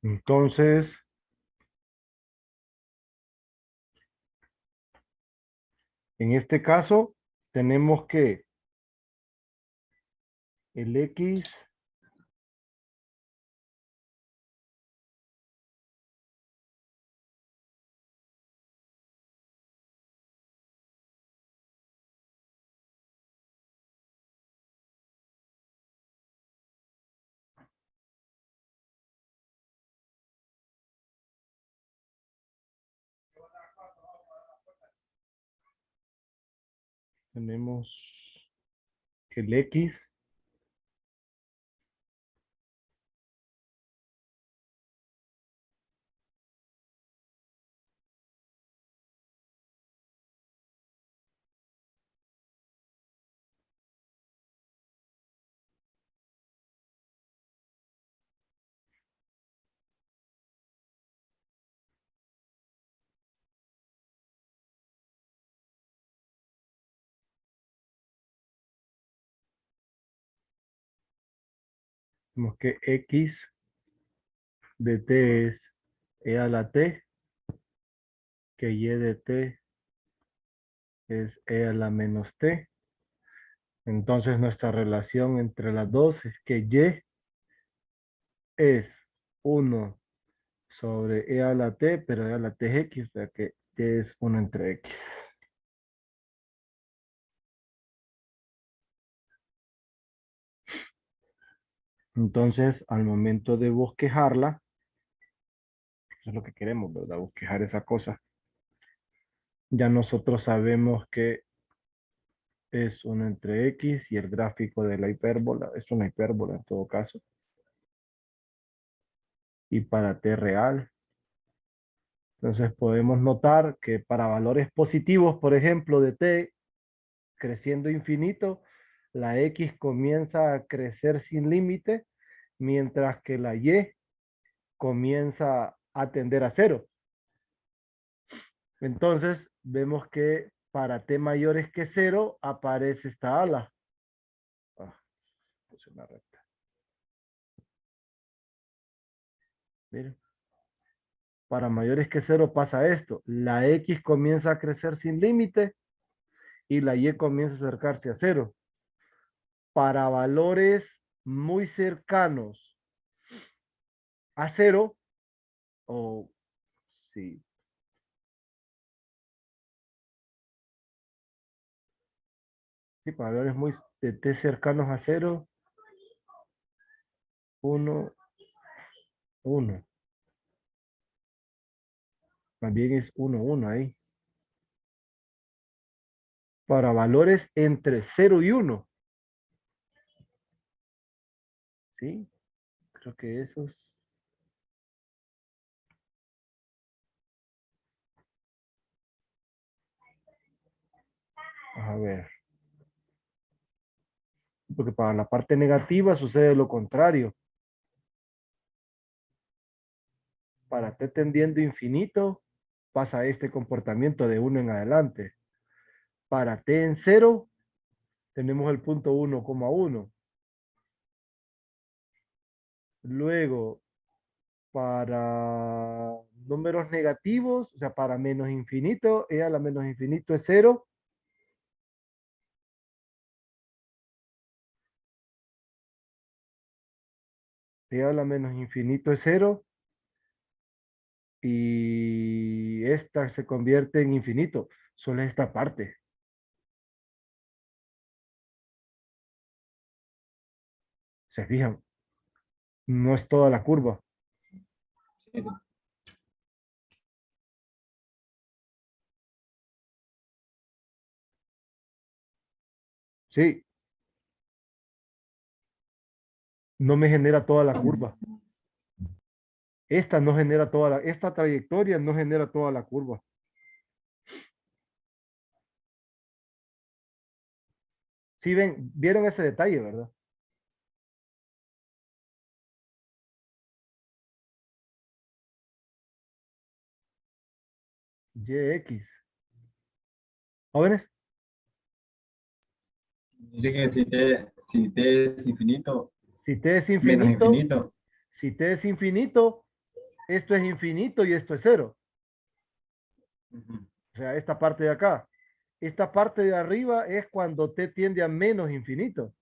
Entonces, en este caso, tenemos que el X tenemos que el X tenemos que X de T es E a la T, que Y de T es E a la menos T. Entonces nuestra relación entre las dos es que Y es 1 sobre E a la T, pero E a la T es X, o sea que Y es 1 entre X. Entonces, al momento de bosquejarla, eso es lo que queremos, ¿verdad? Bosquejar esa cosa. Ya nosotros sabemos que es 1 entre X y el gráfico de la hipérbola es una hipérbola en todo caso. Y para T real. Entonces podemos notar que para valores positivos, por ejemplo, de T creciendo infinito, la X comienza a crecer sin límite, mientras que la Y comienza a tender a cero. Entonces vemos que para T mayores que cero aparece esta ala. Ah, puse una recta. Miren. Para mayores que cero pasa esto. La X comienza a crecer sin límite y la Y comienza a acercarse a cero. Para valores muy cercanos a cero, o sí, sí, para valores muy de T cercanos a cero, 1, 1. Más bien es 1, 1 ahí. Para valores entre 0 y 1. ¿Sí? Creo que esos. A ver. Porque para la parte negativa sucede lo contrario. Para t tendiendo infinito, pasa este comportamiento de 1 en adelante. Para t en 0, tenemos el punto 1,1. Luego, para números negativos, o sea, para menos infinito, e a la menos infinito es 0. E a la menos infinito es 0. Y esta se convierte en infinito. Solo esta parte. ¿Se fijan? No es toda la curva. Sí. Sí, no me genera toda la curva. Esta no genera esta trayectoria no genera toda la curva. Sí, vieron ese detalle, ¿verdad? YX. Jóvenes, Dice que si T es infinito, si T es menos infinito, infinito, si T es infinito, Esto es infinito y esto es cero. Ujú. O sea, esta parte de acá. Esta parte de arriba es cuando t tiende a menos infinito.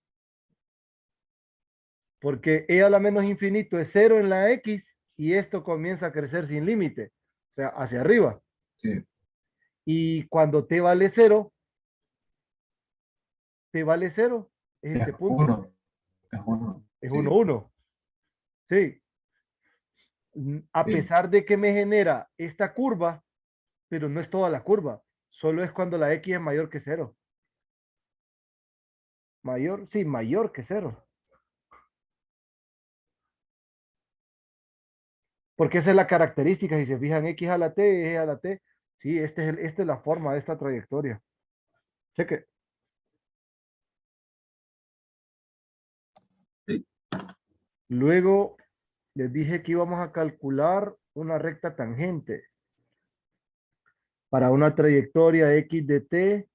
Porque e a la menos infinito es cero en la x y esto comienza a crecer sin límite. O sea, hacia arriba. Sí. Y cuando t vale cero, t vale cero, es Es este punto. uno. Es uno. Es Sí. 1, 1. Sí. A Sí. pesar de que me genera esta curva, pero no es toda la curva. Solo es cuando la x es mayor que cero. Mayor, sí, mayor que cero. Porque esa es la característica. Si se fijan, x a la t, e a la t. Sí, esta es la forma de esta trayectoria. Cheque. Sí. Luego les dije que íbamos a calcular una recta tangente para una trayectoria x de t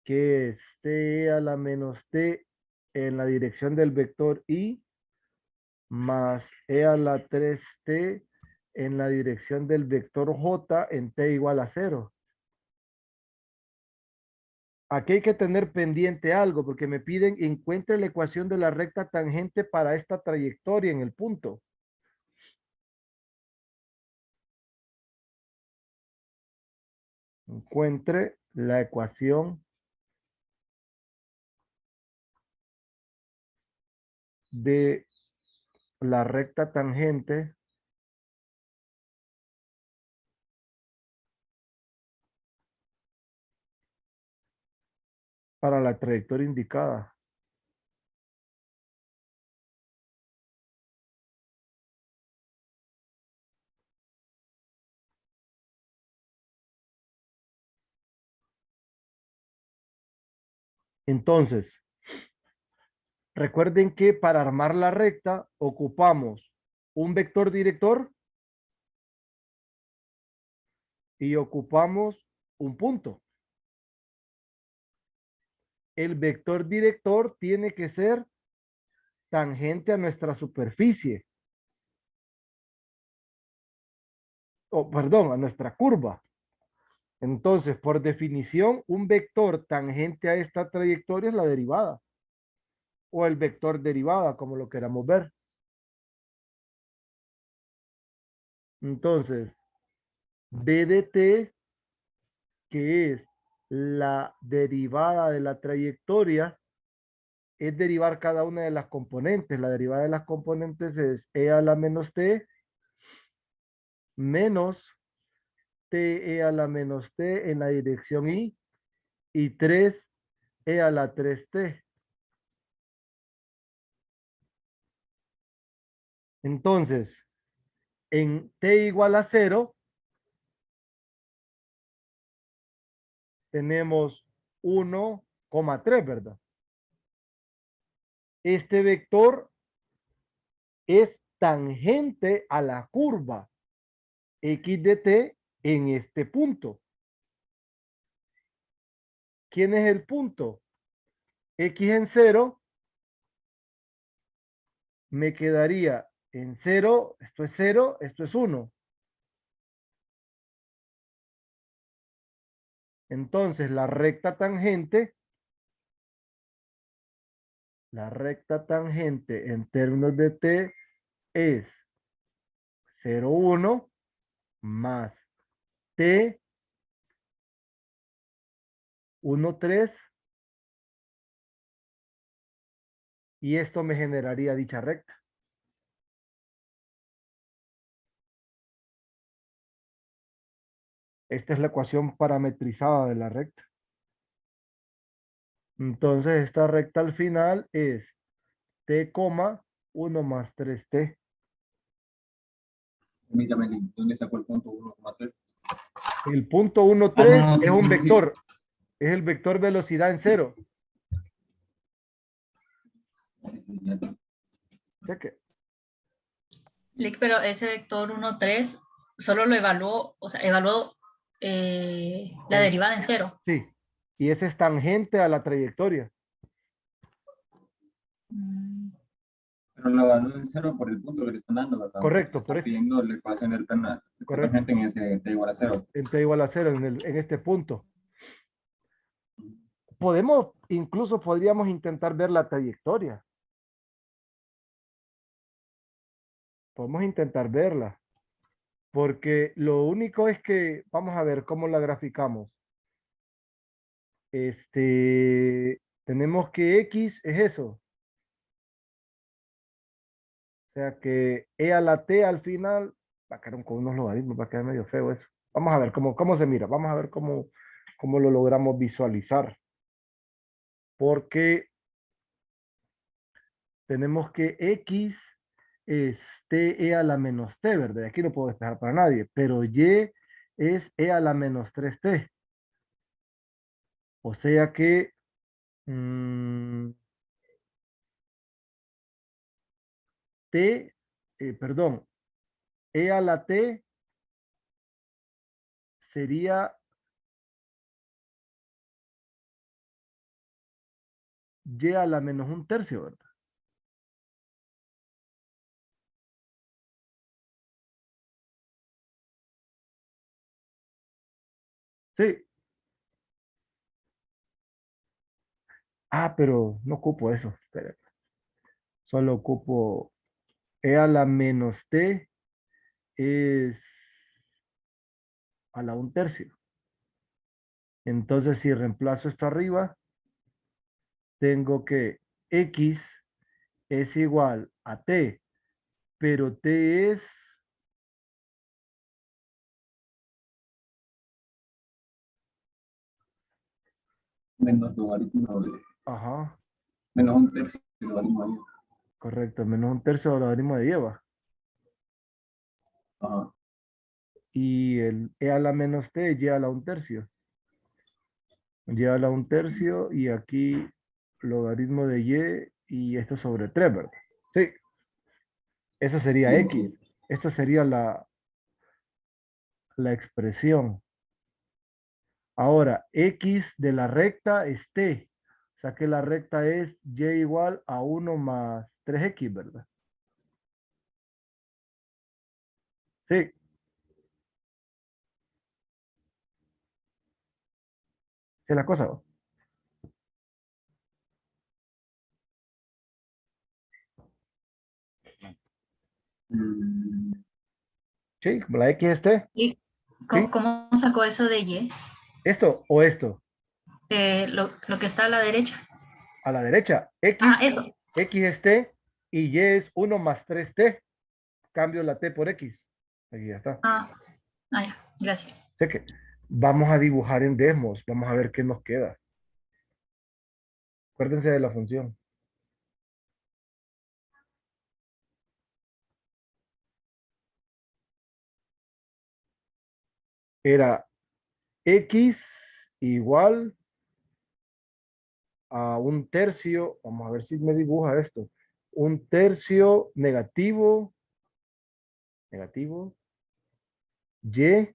que es t a la menos t en la dirección del vector y más e a la 3t en la dirección del vector j en t igual a 0. Aquí hay que tener pendiente algo porque me piden encuentre la ecuación de la recta tangente para esta trayectoria en el punto. Encuentre la ecuación de la recta tangente para la trayectoria indicada. Entonces, recuerden que para armar la recta ocupamos un vector director y ocupamos un punto. El vector director tiene que ser tangente a nuestra superficie. O perdón, a nuestra curva. Entonces, por definición, un vector tangente a esta trayectoria es la derivada. O el vector derivada, como lo queramos ver. Entonces, b de t, que es la derivada de la trayectoria, es derivar cada una de las componentes. La derivada de las componentes es e a la menos t menos t e a la menos t en la dirección y 3 e a la 3t. Entonces, en t igual a 0, tenemos 1,3, ¿verdad? Este vector es tangente a la curva x de t en este punto. ¿Quién es el punto? X en 0 me quedaría en 0, esto es 0, esto es 1. Entonces la recta tangente en términos de t es 0,1 más t 1,3 y esto me generaría dicha recta. Esta es la ecuación parametrizada de la recta. Entonces esta recta al final es t, 1 más 3t. Permítame, ¿dónde sacó el punto 1,3? El punto 1, Ah, no, 3 no, es sí, un sí, sí. vector. Es el vector velocidad en 0. Sí, sí, ya. Cheque. Pero ese vector 1, 3 solo lo evaluó, o sea, evaluó la derivada en 0. Sí. Y ese es tangente a la trayectoria. Pero lo evalúo en cero por el punto que le están dando, ¿verdad? Correcto, por Está eso. pidiendo la ecuación del penal. Correcto. En ese t igual a cero. En t igual a 0 en este punto. Incluso podríamos intentar ver la trayectoria. Podemos intentar verla. Porque lo único es que, vamos a ver cómo la graficamos. Tenemos que X es eso. O sea que E a la T al final, va a quedar con unos logaritmos, va a quedar medio feo eso. Vamos a ver cómo se mira. Vamos a ver cómo lo logramos visualizar. Porque tenemos que X es T a la menos T, ¿verdad? Aquí no puedo despejar para nadie, pero Y es E a la menos 3T. O sea que T, perdón, E a la T sería Y a la menos 1/3, ¿verdad? Sí. Ah, pero no ocupo eso. Espera. Solo ocupo E a la menos T es a la 1/3. Entonces, si reemplazo esto arriba, tengo que X es igual a T, pero T es, Menos logaritmo de. ajá, Menos un tercio del logaritmo de. correcto, menos 1/3 del logaritmo de Y va. Ajá. Y el E a la menos T es Y a la 1/3. Y a la 1/3 y aquí logaritmo de Y esto sobre 3, ¿verdad? Sí, eso sería Sí, X. sí. Esta sería la expresión. Ahora, X de la recta es T. O sea que la recta es Y igual a 1 más 3X, ¿verdad? Sí, sí es la cosa, ¿no? Mm, Sí, como la X es T. ¿Y Sí, cómo sacó eso de Y? esto o esto. Lo que está a la derecha. A la derecha, Ah, eso. X es T y Y es 1 más 3T. Cambio la T por X. Aquí ya está. Ah, ya, gracias. Sé que vamos a dibujar en Desmos. Vamos a ver qué nos queda. Acuérdense de la función. Era X igual a 1/3. Vamos a ver si me dibuja esto. 1/3 negativo. Negativo. Y.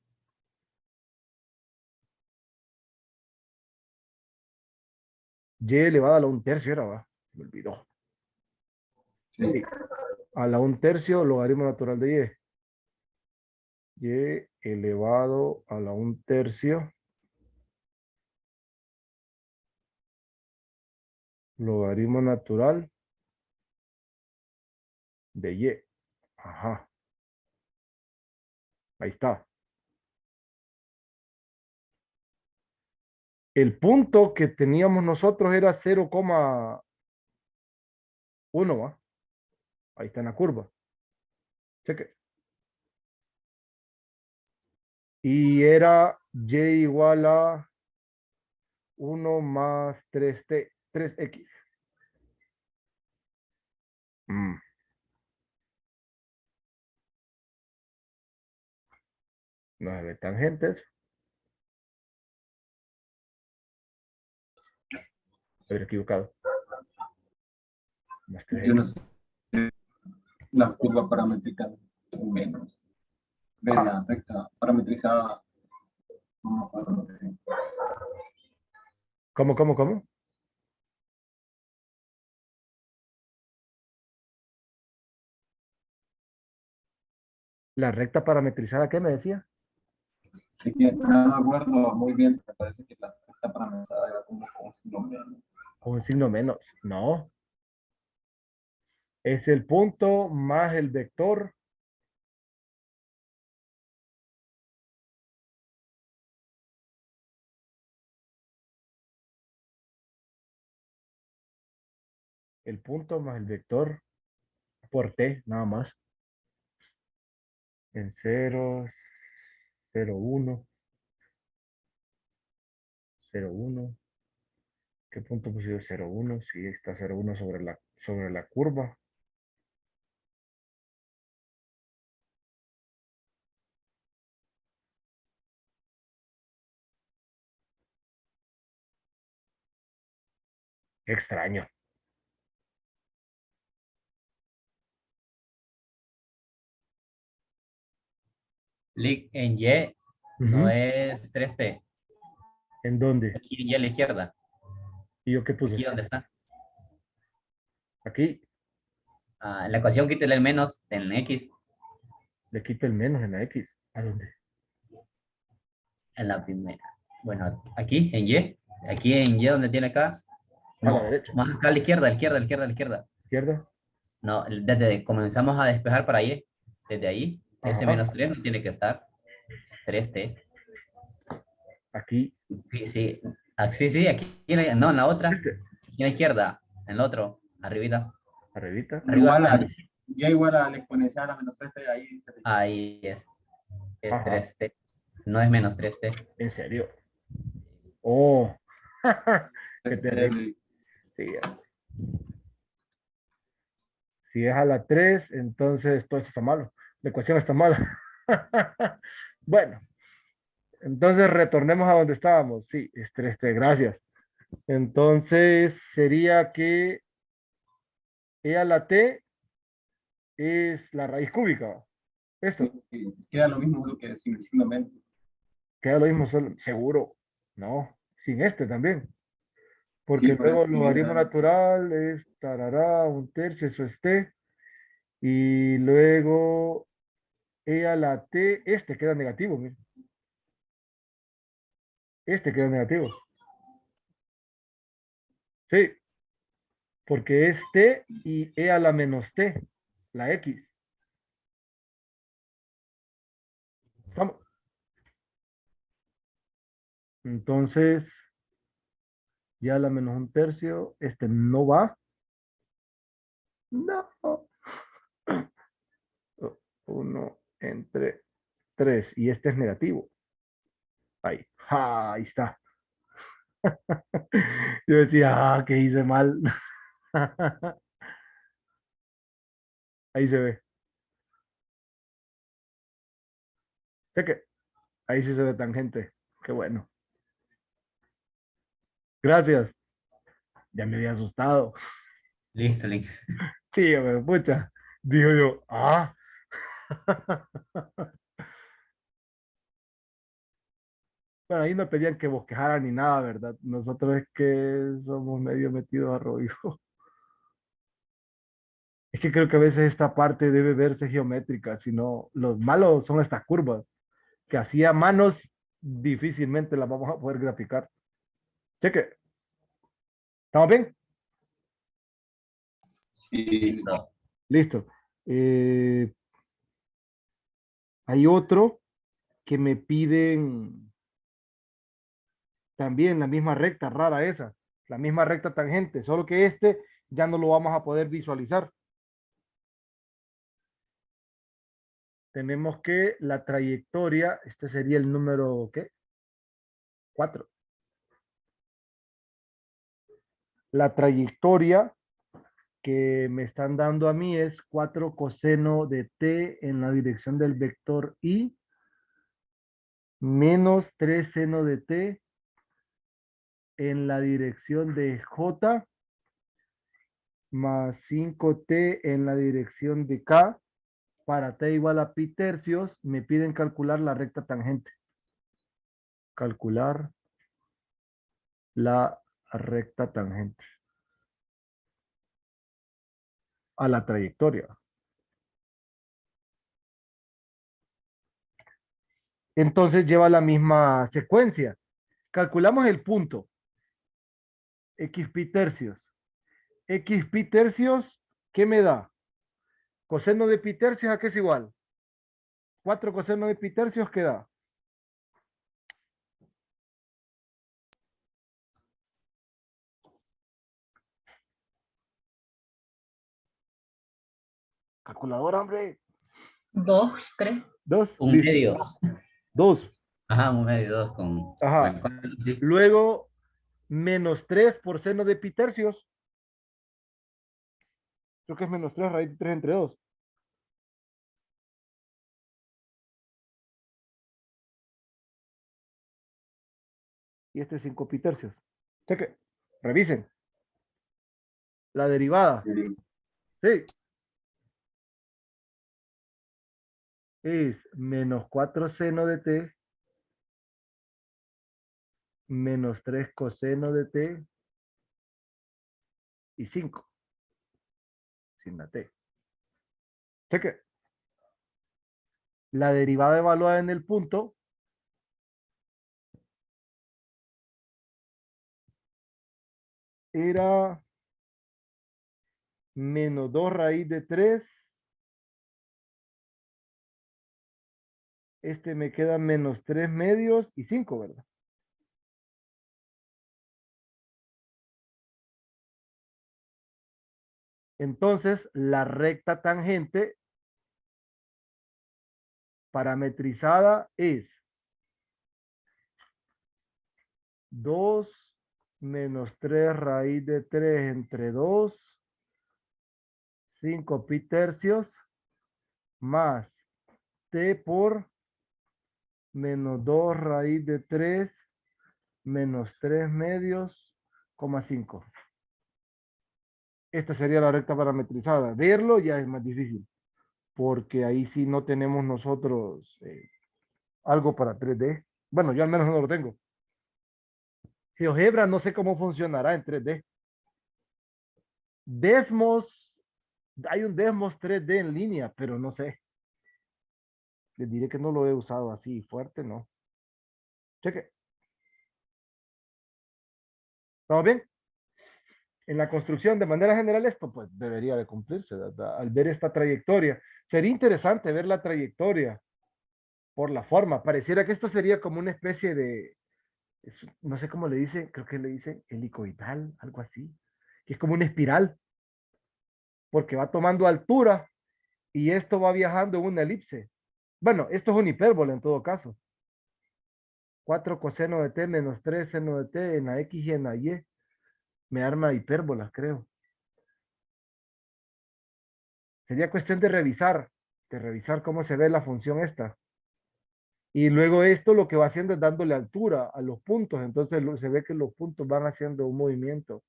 Y elevado a la 1/3 era, va. Me olvidó. sí. Sí. A la 1/3 logaritmo natural de Y. Y elevado a la 1/3 logaritmo natural de Y. Ajá. Ahí está. El punto que teníamos nosotros era 0,1, ¿va? Ahí está en la curva. Cheque. Y era Y igual a 1 más 3T, 3X. No se ve tangentes. Estoy equivocado. Más Yo no 3X. sé. La curva paramétrica menos. De Ah, la recta parametrizada. No me acuerdo. ¿cómo? La recta parametrizada, ¿qué me decía? Es que no me acuerdo muy bien, me parece que la recta parametrizada era como con un signo menos. Con un signo menos. No. Es el punto más el vector. El punto más el vector por t, nada más. En 0, 0, 1, 0, 1. ¿Qué punto puse yo? 0, 1. Sí, está 0, 1 sobre la curva. Extraño. Lick en Y no Ujú. es 3T. ¿En dónde? Aquí en Y a la izquierda. ¿Y yo qué Aquí puse? donde está. Aquí En la ecuación quítale el menos en X. le quito el menos en la X. ¿A dónde? En la primera. Bueno, aquí en Y. Aquí en Y donde tiene acá. A la No, derecha. más acá a la izquierda, a la izquierda, a la izquierda, a la izquierda. Izquierda. No, desde comenzamos a despejar para Y. Desde ahí, ese Ajá. menos 3 no tiene que estar. Es 3T. Aquí. Sí, sí. Sí, sí, aquí. No, en la otra. Este. Aquí en la izquierda. En el otro. Arribita. Arribita. Arriba. Igual a y igual a la exponencial a menos 3 ahí. Ahí es. Es Ajá. 3T. No es menos 3T. ¿En serio? Oh. Qué terrible. Este, Sí, si es a la 3, entonces todo esto está malo. La ecuación está mala. Bueno, entonces retornemos a donde estábamos. Sí, es 3t, gracias. Entonces sería que e a la t es la raíz cúbica. Esto queda lo mismo lo que sin el signo menos. queda lo mismo, seguro. No, sin este también. Sí, Porque por luego eso el sí, logaritmo natural es tarará, un tercio, eso es t. Y luego e a la t, este queda negativo. Mira. Este queda negativo. Sí, porque es t y e a la menos t, la x. ¿Estamos? Entonces, ya a la menos un tercio, este no va. No. 1 entre 3 y este es negativo. Ahí. Ja, ahí está. Yo decía, que hice mal. Ahí se ve. Sé que ahí sí se ve tangente. Qué bueno. Gracias. Ya me había asustado. Listo, listo. Sí, me pucha. Digo yo, ah. Bueno, ahí no pedían que bosquejara ni nada, ¿verdad? Nosotros es que somos medio metidos a rollo. Es que creo que a veces esta parte debe verse geométrica, si no, los malos son estas curvas, que así a manos difícilmente las vamos a poder graficar. Cheque, ¿estamos bien? Sí, Listo. Listo. Eh, hay otro que me piden también la misma recta, rara esa, la misma recta tangente, solo que este ya no lo vamos a poder visualizar. Tenemos que la trayectoria, este sería el número, ¿qué? 4. La trayectoria que me están dando a mí es 4 coseno de t en la dirección del vector y menos 3 seno de t en la dirección de j más 5t en la dirección de k. Para t igual a pi tercios, me piden calcular la recta tangente. Calcular la recta tangente a la trayectoria. Entonces lleva la misma secuencia. Calculamos el punto. XP tercios. XP tercios, ¿qué me da? Coseno de pi tercios, ¿a qué es igual? 4 coseno de pi tercios, ¿qué da? Calculadora, hombre. 2, creo. 2. Un Listo. medio. 2. Ajá, un medio, dos con... Ajá. bueno, sí. Luego, menos 3 por seno de pi tercios. Creo que es menos 3 raíz de 3 entre 2. Y este es 5 pi tercios. Cheque. Revisen. La derivada. Sí. Es menos 4 seno de t menos 3 coseno de t y 5 sin la t. Cheque. La derivada evaluada en el punto era menos 2 raíz de 3. Este me queda menos 3 medios y 5, ¿verdad? Entonces, la recta tangente parametrizada es 2 menos 3 raíz de 3 entre 2, 5 pi tercios, más t por menos 2 raíz de 3 menos 3 medios, coma 5. Esta sería la recta parametrizada. Verlo ya es más difícil, porque ahí sí no tenemos nosotros algo para 3D. Bueno, yo al menos no lo tengo. GeoGebra no sé cómo funcionará en 3D. Desmos, hay un Desmos 3D en línea, pero no sé. Les diré que no lo he usado así fuerte, no. Cheque. ¿Estamos bien? En la construcción, de manera general, esto pues debería de cumplirse, ¿verdad? Al ver esta trayectoria. Sería interesante ver la trayectoria por la forma. Pareciera que esto sería como una especie de, no sé cómo le dicen, creo que le dicen helicoidal, algo así. Que es como una espiral, porque va tomando altura y esto va viajando en una elipse. Bueno, esto es una hipérbola en todo caso. 4 coseno de t menos 3 seno de t en la x y en la y. Me arma hipérbola, creo. Sería cuestión de revisar cómo se ve la función esta. Y luego esto lo que va haciendo es dándole altura a los puntos. Entonces se ve que los puntos van haciendo un movimiento.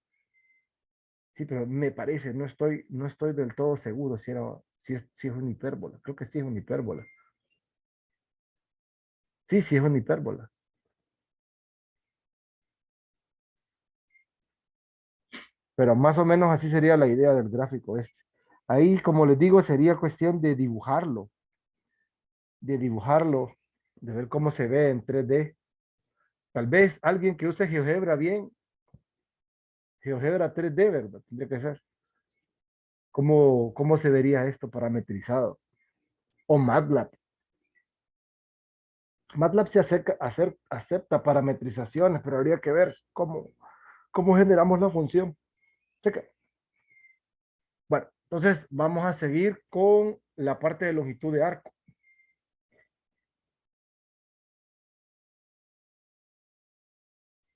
Sí, pero me parece, no estoy del todo seguro si es una hipérbola. Creo que sí es una hipérbola. Sí, sí es una hipérbola. Pero más o menos así sería la idea del gráfico este. Ahí, como les digo, sería cuestión de dibujarlo, de ver cómo se ve en 3D. Tal vez alguien que use GeoGebra bien, GeoGebra 3D, ¿verdad? Tendría que ser. ¿Cómo se vería esto parametrizado? O MATLAB. MATLAB se acepta parametrizaciones, pero habría que ver cómo generamos la función. Checa. Bueno, entonces vamos a seguir con la parte de longitud de arco.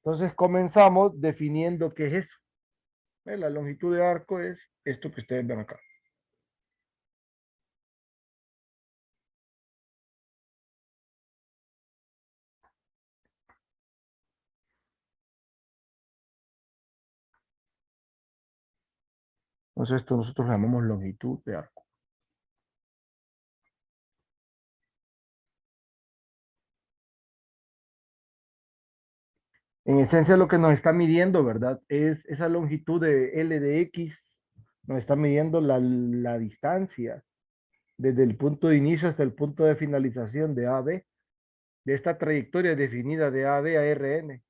Entonces comenzamos definiendo qué es eso. La longitud de arco es esto que ustedes ven acá. Entonces esto nosotros le llamamos longitud de arco. En esencia lo que nos está midiendo, ¿verdad? Es esa longitud de L de X, nos está midiendo la distancia desde el punto de inicio hasta el punto de finalización de AB. de esta trayectoria definida de AB a RN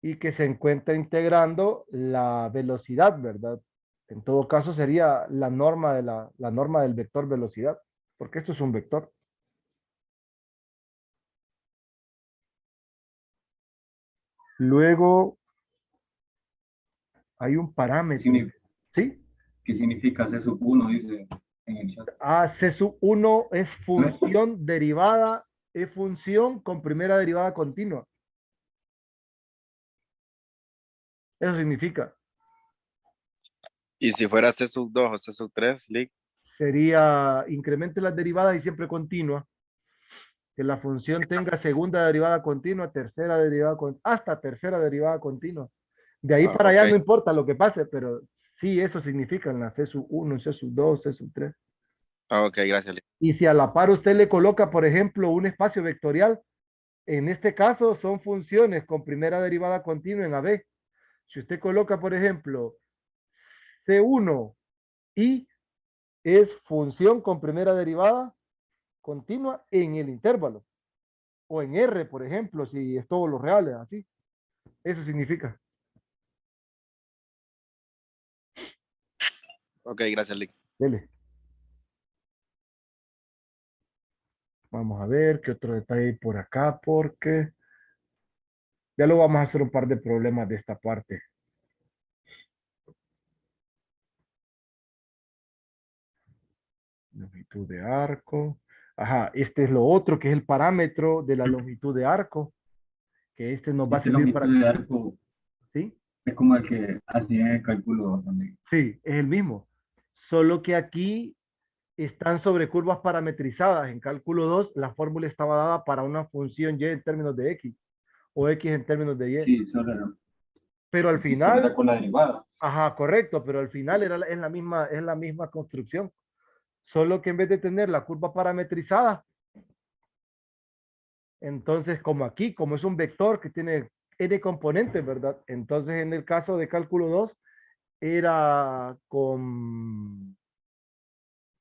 y que se encuentra integrando la velocidad, ¿verdad? En todo caso sería la norma de la norma del vector velocidad, porque esto es un vector. Luego hay un parámetro, ¿sí? ¿Qué significa C sub 1? Dice en el chat. C sub 1 es función derivada, es función con primera derivada continua. Eso significa, Y si fuera C sub 2 o C sub 3, Lick. sería incremente las derivadas y siempre continua. Que la función tenga segunda derivada continua, tercera derivada hasta tercera derivada continua. De ahí para allá Ok. no importa lo que pase, pero sí eso significa en la C sub 1, C sub 2, C sub 3. Ok, gracias, Lick. Y si a la par usted le coloca, por ejemplo, un espacio vectorial, en este caso son funciones con primera derivada continua en AB. Si usted coloca, por ejemplo, C1 y es función con primera derivada continua en el intervalo. O en R, por ejemplo, si es todos los reales, así. Eso significa. Ok, gracias, Lick. Dele. Vamos a ver qué otro detalle hay por acá, porque ya lo vamos a hacer un par de problemas de esta parte. Longitud de arco. Ajá, este es lo otro, que es el parámetro de la longitud de arco, que este nos va a Este servir para... longitud de arco ¿Sí? es como el que hacía en el cálculo también. Sí, es el mismo. Solo que aquí están sobre curvas parametrizadas. En cálculo 2 la fórmula estaba dada para una función y en términos de x o x en términos de y. Sí, solo era, Pero al solo era final, con la derivada. ajá, correcto, pero al final es la misma construcción. Solo que en vez de tener la curva parametrizada, entonces como aquí, como es un vector que tiene n componentes, ¿verdad? Entonces en el caso de cálculo 2 era con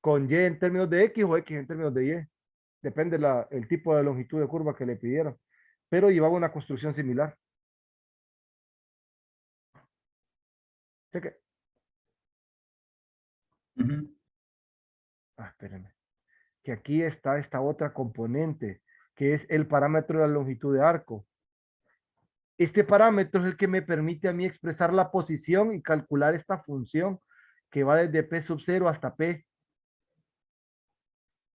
y en términos de x o x en términos de y. Depende el tipo de longitud de curva que le pidieron. Pero llevaba una construcción similar. Cheque. Ujú. Espérenme. Que aquí está esta otra componente, que es el parámetro de la longitud de arco. Este parámetro es el que me permite a mí expresar la posición y calcular esta función que va desde P sub 0 hasta P.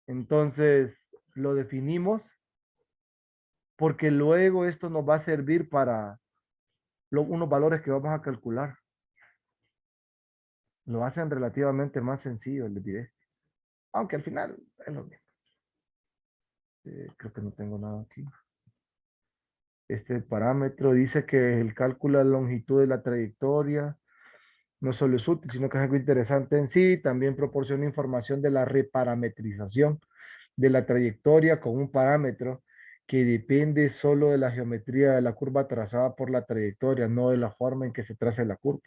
Entonces, lo definimos porque luego esto nos va a servir para unos valores que vamos a calcular. Lo hacen relativamente más sencillo, les diré. Aunque al final es lo mismo. Creo que no tengo nada aquí. Este parámetro dice que el cálculo de la longitud de la trayectoria no solo es útil, sino que es algo interesante en sí. También proporciona información de la reparametrización de la trayectoria con un parámetro que depende solo de la geometría de la curva trazada por la trayectoria, no de la forma en que se traza la curva.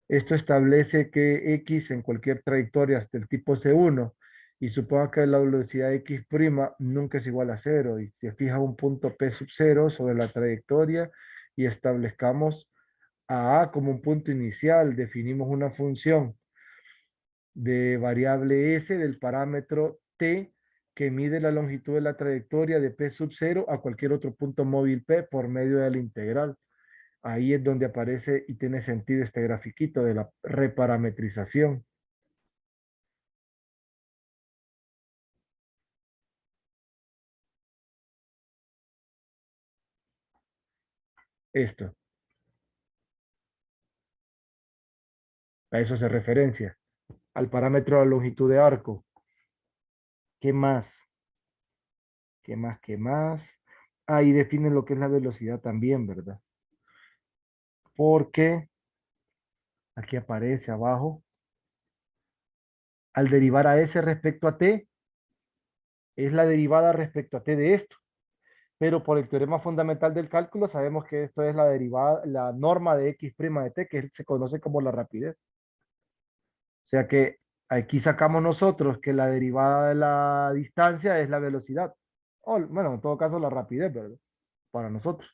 Esto establece que X en cualquier trayectoria hasta el tipo C1 y suponga que la velocidad X' nunca es igual a 0 y se fija un punto P sub 0 sobre la trayectoria y establezcamos a A como un punto inicial, definimos una función de variable S del parámetro T que mide la longitud de la trayectoria de P sub 0 a cualquier otro punto móvil P por medio de la integral. Ahí es donde aparece y tiene sentido este grafiquito de la reparametrización. Esto. A eso se referencia. Al parámetro de la longitud de arco. ¿Qué más? ¿Qué más? ¿Qué más? Ahí definen lo que es la velocidad también, ¿verdad? Porque aquí aparece abajo. Al derivar a S respecto a T, es la derivada respecto a T de esto. Pero por el teorema fundamental del cálculo sabemos que esto es la derivada, la norma de X' de T, que se conoce como la rapidez. O sea que Aquí sacamos nosotros que la derivada de la distancia es la velocidad. O, bueno, en todo caso la rapidez, ¿verdad? Para nosotros.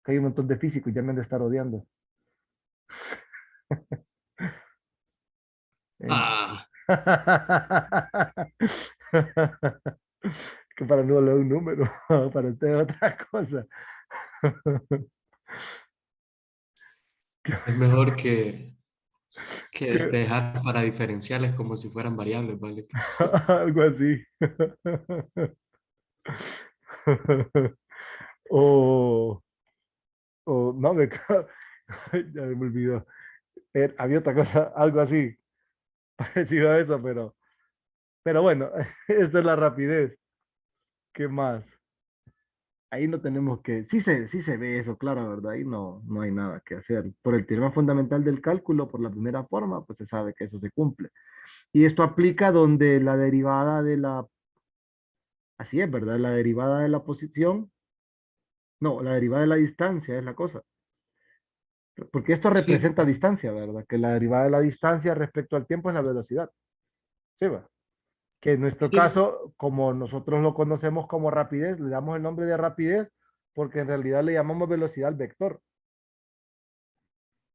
Que hay un montón de físicos y ya me han de estar odiando. En- Ah, que para no leer un número, para usted es otra cosa. es mejor que Que- despejar para diferenciales como si fueran variables, ¿vale? Algo así. O, no, ya me olvidó. Había otra cosa, algo así, parecido a eso, pero bueno, esa es la rapidez. ¿Qué más? Ahí no tenemos que, sí se ve eso, claro, ¿verdad? Ahí no hay nada que hacer. Por el teorema fundamental del cálculo, por la primera forma, pues se sabe que eso se cumple. Y esto aplica donde la derivada de la, así es, ¿verdad? La derivada de la posición, no, la derivada de la distancia es la cosa. Porque esto Sí, representa distancia, ¿verdad? Que la derivada de la distancia respecto al tiempo es la velocidad. ¿Sí, va? Que en nuestro sí, caso, como nosotros lo conocemos como rapidez, le damos el nombre de rapidez porque en realidad le llamamos velocidad al vector.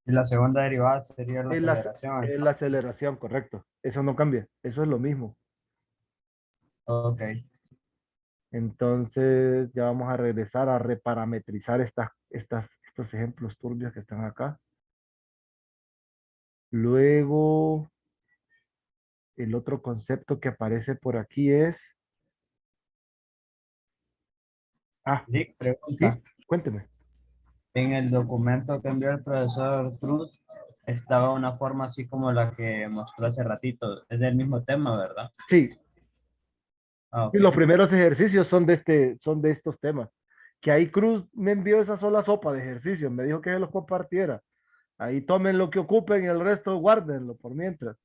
Y la segunda derivada sería la Es la, aceleración. es la aceleración, correcto. Eso no cambia, eso es lo mismo. Ok. Entonces ya vamos a regresar a reparametrizar estos ejemplos turbios que están acá. Luego, el otro concepto que aparece por aquí es... Ah, Lick, sí, pregunta. cuénteme. En el documento que envió el profesor Cruz estaba una forma así como la que mostró hace ratito. Es del mismo tema, ¿verdad? Sí, Ah, y ok. los primeros ejercicios son de estos temas. Que ahí Cruz me envió esa sola sopa de ejercicios, me dijo que los compartiera. Ahí tomen lo que ocupen y el resto guárdenlo por mientras.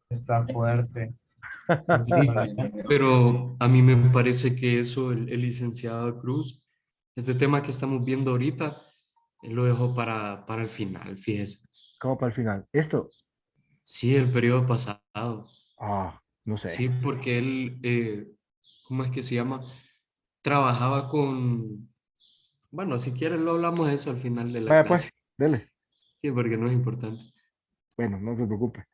Está fuerte. sí, pero a mí me parece que eso, el licenciado Cruz, este tema que estamos viendo ahorita, él lo dejó para el final, fíjese. Como para el final. Esto, Sí, el periodo pasado. no sé. Sí, porque él, ¿cómo es que se llama? Trabajaba con, bueno, si quieres lo hablamos de eso al final de la Vaya pues, clase. dele. Sí, porque no es importante. Bueno, no se preocupe.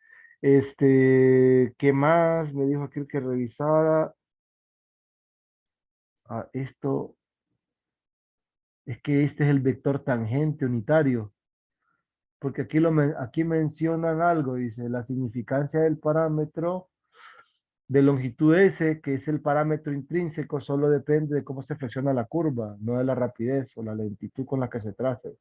¿Qué más? Me dijo aquel que revisara. Esto, es que este es el vector tangente unitario, porque aquí mencionan algo, dice, la significancia del parámetro de longitud S, que es el parámetro intrínseco, solo depende de cómo se flexiona la curva, no de la rapidez o la lentitud con la que se trace.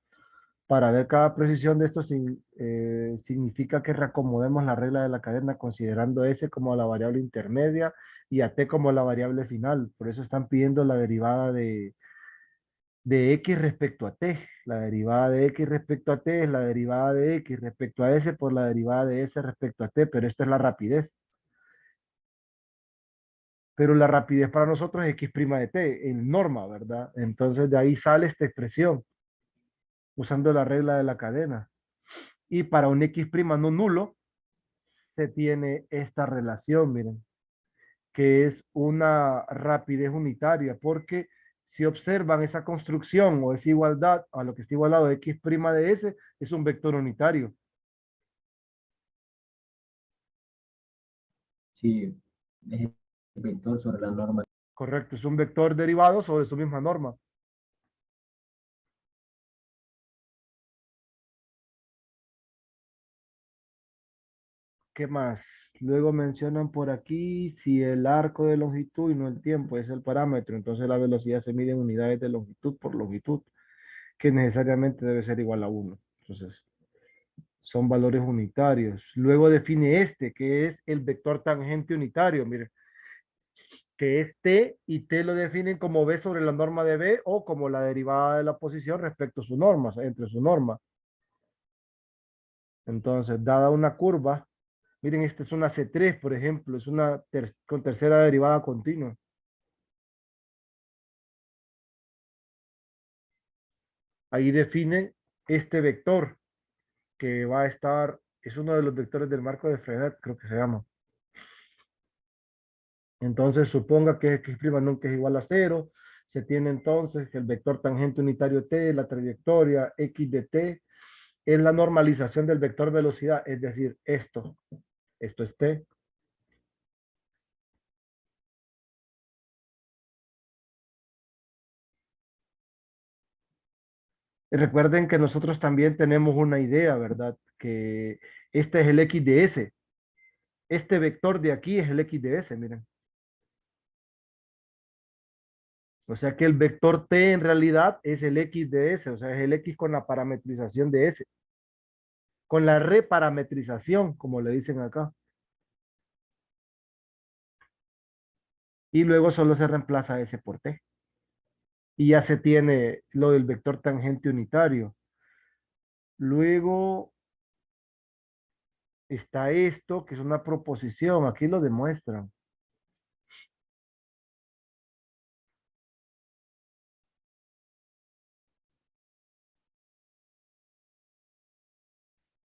Para ver cada precisión de esto significa que reacomodemos la regla de la cadena considerando S como la variable intermedia y a T como la variable final. Por eso están pidiendo la derivada de X respecto a T. La derivada de X respecto a T es la derivada de X respecto a S por la derivada de S respecto a T, pero esto es la rapidez. Pero la rapidez para nosotros es X' de T, en norma, ¿verdad? Entonces de ahí sale esta expresión, usando la regla de la cadena. Y para un X' no nulo, se tiene esta relación, miren, que es una rapidez unitaria, porque si observan esa construcción o esa igualdad a lo que está igualado de X' de S, es un vector unitario. Sí, es el vector sobre la norma. Correcto, es un vector derivado sobre su misma norma. ¿Qué más? Luego mencionan por aquí si el arco de longitud y no el tiempo es el parámetro, entonces la velocidad se mide en unidades de longitud por longitud, que necesariamente debe ser igual a 1. Entonces, son valores unitarios. Luego define este, que es el vector tangente unitario, miren, que es t y t lo definen como b sobre la norma de b o como la derivada de la posición respecto a su norma, o sea, entre su norma. Entonces, dada una curva, miren, esta es una C3, por ejemplo, es una con tercera derivada continua. Ahí define este vector que va a estar Es uno de los vectores del marco de Frenet, creo que se llama. Entonces, suponga que x' nunca es igual a 0. Se tiene entonces que el vector tangente unitario t, la trayectoria x de t, es la normalización del vector velocidad, es decir, esto es t. Y recuerden que nosotros también tenemos una idea, ¿verdad? Que este es el x de s. Este vector de aquí es el x de s, miren. O sea que el vector t en realidad es el x de s, o sea, es el x con la parametrización de s. Con la reparametrización, como le dicen acá. Y luego solo se reemplaza s por t. Y ya se tiene lo del vector tangente unitario. Luego está esto, que es una proposición. Aquí lo demuestran.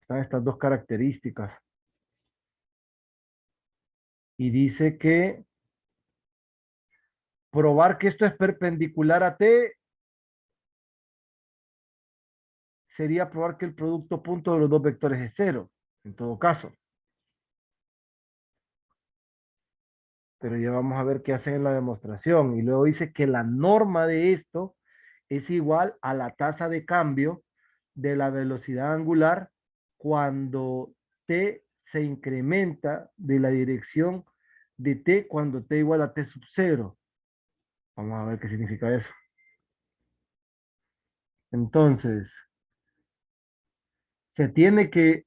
Están estas dos características. Y dice que probar que esto es perpendicular a t sería probar que el producto punto de los dos vectores es cero, en todo caso. Pero ya vamos a ver qué hacen en la demostración. Y luego dice que la norma de esto es igual a la tasa de cambio de la velocidad angular cuando t se incrementa de la dirección de t cuando t igual a t sub 0. Vamos a ver qué significa eso. Entonces, se tiene que...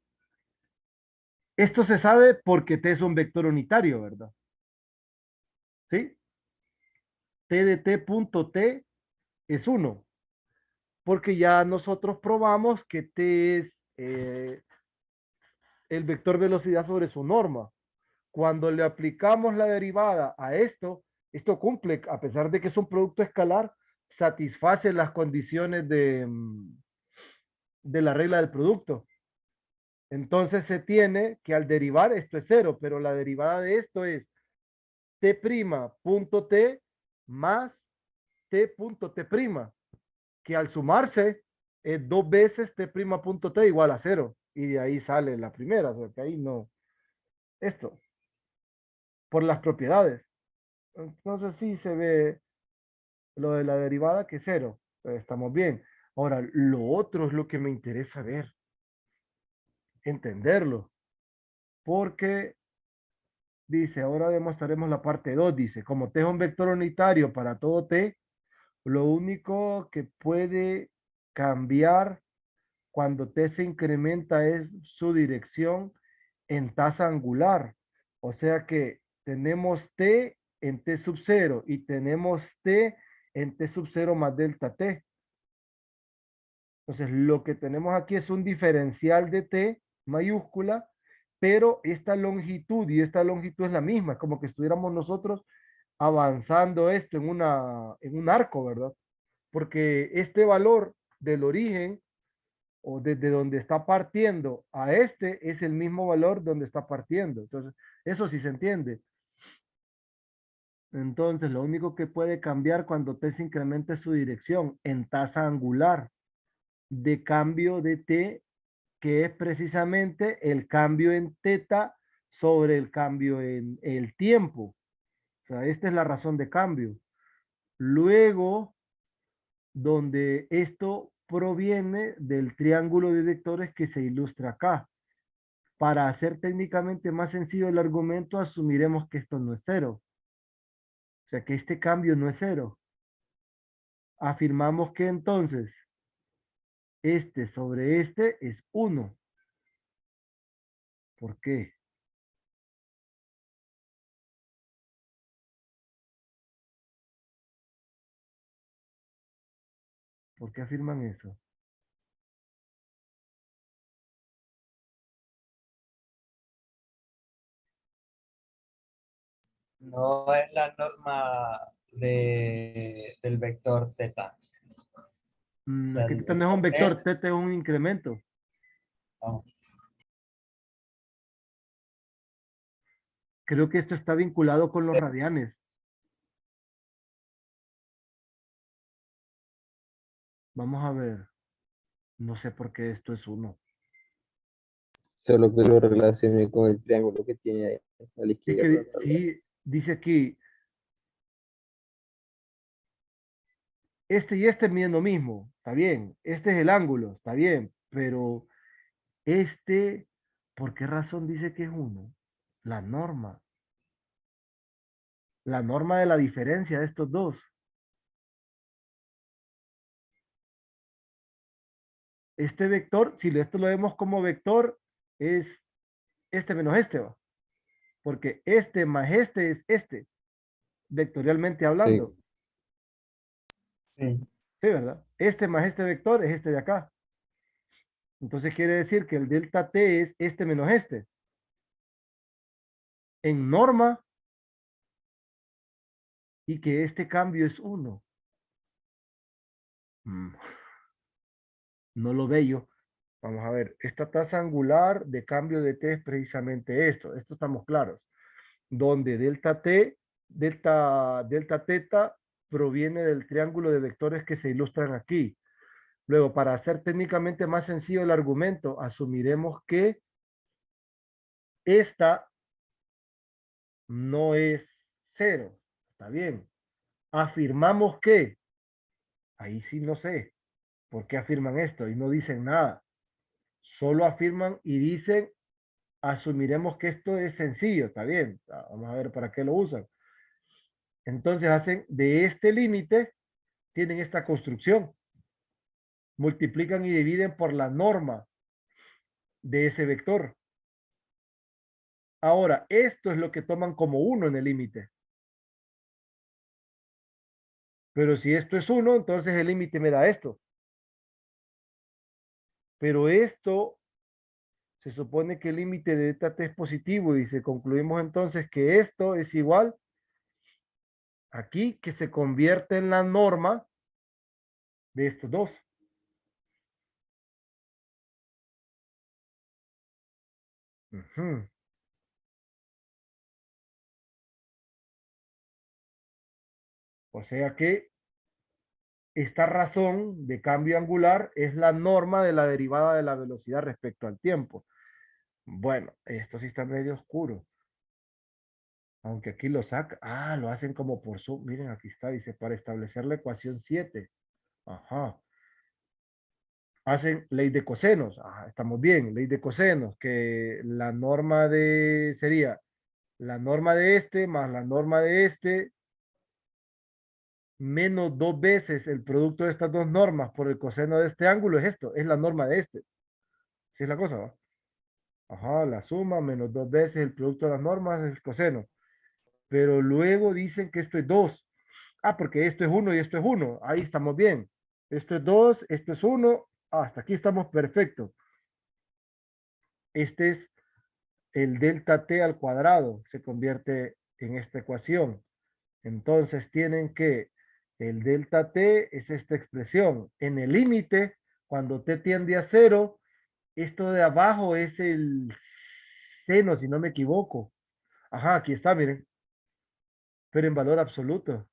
Esto se sabe porque t es un vector unitario, ¿verdad? ¿Sí? T de t punto t es 1. Porque ya nosotros probamos que t es el vector velocidad sobre su norma. Cuando le aplicamos la derivada a esto, esto cumple, a pesar de que es un producto escalar, satisface las condiciones de la regla del producto. Entonces se tiene que al derivar esto es 0, pero la derivada de esto es t' punto t más t punto t', que al sumarse es 2 veces t' punto t igual a 0. Y de ahí sale la primera, o sea que ahí no. Esto, por las propiedades. Entonces sí se ve lo de la derivada que es 0. Estamos bien. Ahora, lo otro es lo que me interesa ver. Entenderlo. Porque dice, ahora demostraremos la parte 2. Dice, como t es un vector unitario para todo t, lo único que puede cambiar cuando t se incrementa es su dirección en tasa angular. O sea que tenemos t en t sub 0 y tenemos t en t sub 0 más delta t. Entonces lo que tenemos aquí es un diferencial de t mayúscula, pero esta longitud y esta longitud es la misma, es como que estuviéramos nosotros avanzando esto en un arco, ¿verdad? Porque este valor del origen o desde donde está partiendo a este es el mismo valor donde está partiendo. Entonces, eso sí se entiende. Entonces, lo único que puede cambiar cuando t se incrementa su dirección en tasa angular de cambio de t, que es precisamente el cambio en teta sobre el cambio en el tiempo. O sea, esta es la razón de cambio. Luego, donde esto proviene del triángulo de vectores que se ilustra acá. Para hacer técnicamente más sencillo el argumento, asumiremos que esto no es 0. O sea que este cambio no es 0. Afirmamos que entonces este sobre este es 1. ¿Por qué? ¿Por qué afirman eso? No es la norma del vector θ. O sea, Aquí el tenés un vector vector, t es un incremento. no. Creo que esto está vinculado con los radianes. Vamos a ver. No sé por qué esto es 1. Solo que lo relacioné con el triángulo que tiene ahí a la Es que izquierda. tal vez. sí, dice aquí, este y este miden lo mismo, está bien. Este es el ángulo, está bien. Pero este, ¿por qué razón dice que es 1? La norma. La norma de la diferencia de estos dos. Este vector, si esto lo vemos como vector, es este menos este, ¿va? Porque este más este es este, vectorialmente hablando. Sí. Sí, ¿verdad? Este más este vector es este de acá. Entonces quiere decir que el delta t es este menos este. En norma, y que este cambio es 1. No lo veo. Vamos a ver, esta tasa angular de cambio de t es precisamente esto. Esto estamos claros. Donde delta t, delta teta proviene del triángulo de vectores que se ilustran aquí. Luego, para hacer técnicamente más sencillo el argumento, asumiremos que esta no es 0. Está bien. Afirmamos que, ahí sí no sé por qué afirman esto y no dicen nada. Solo afirman y dicen, asumiremos que esto es sencillo, está bien. Vamos a ver para qué lo usan. Entonces hacen de este límite, tienen esta construcción. Multiplican y dividen por la norma de ese vector. Ahora, esto es lo que toman como 1 en el límite. Pero si esto es 1, entonces el límite me da esto. Pero esto, se supone que el límite de delta t es positivo y se concluimos entonces que esto es igual aquí, que se convierte en la norma de estos dos. Ujú. O sea que esta razón de cambio angular es la norma de la derivada de la velocidad respecto al tiempo. Bueno, esto sí está medio oscuro. Aunque aquí lo saca. Ah, lo hacen como por sub. Miren, aquí está. Dice, para establecer la ecuación 7. Ajá. Hacen ley de cosenos. Ajá, estamos bien. Ley de cosenos. Que la norma de... Sería la norma de este más la norma de este menos 2 veces el producto de estas dos normas por el coseno de este ángulo es esto. Es la norma de este. ¿Sí es la cosa, va? Ajá, la suma menos 2 veces el producto de las normas es el coseno. Pero luego dicen que esto es 2. Ah, porque esto es 1 y esto es 1. Ahí estamos bien. Esto es 2, esto es 1. Hasta aquí estamos perfectos. Este es el delta t al cuadrado. Se convierte en esta ecuación. Entonces tienen que el delta t es esta expresión. En el límite, cuando t tiende a 0, esto de abajo es el seno, si no me equivoco. Ajá, aquí está, miren. Pero en valor absoluto.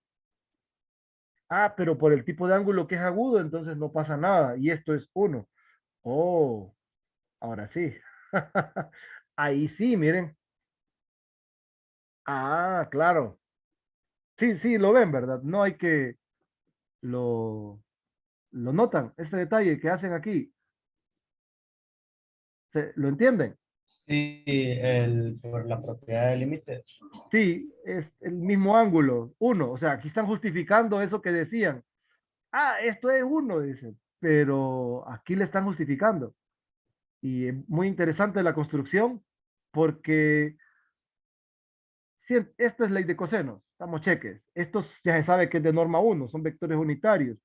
Ah, pero por el tipo de ángulo que es agudo, entonces no pasa nada. Y esto es 1. Oh, ahora sí. Ahí sí, miren. Ah, claro. Sí, sí, lo ven, ¿verdad? No hay que... Lo notan, este detalle que hacen aquí. ¿Lo entienden? Sí, por la propiedad del límite. Sí, es el mismo ángulo. 1. O sea, aquí están justificando eso que decían. Ah, esto es 1, dicen. Pero aquí le están justificando. Y es muy interesante la construcción porque esta es ley de cosenos, estamos cheques. Estos ya se sabe que es de norma 1, son vectores unitarios.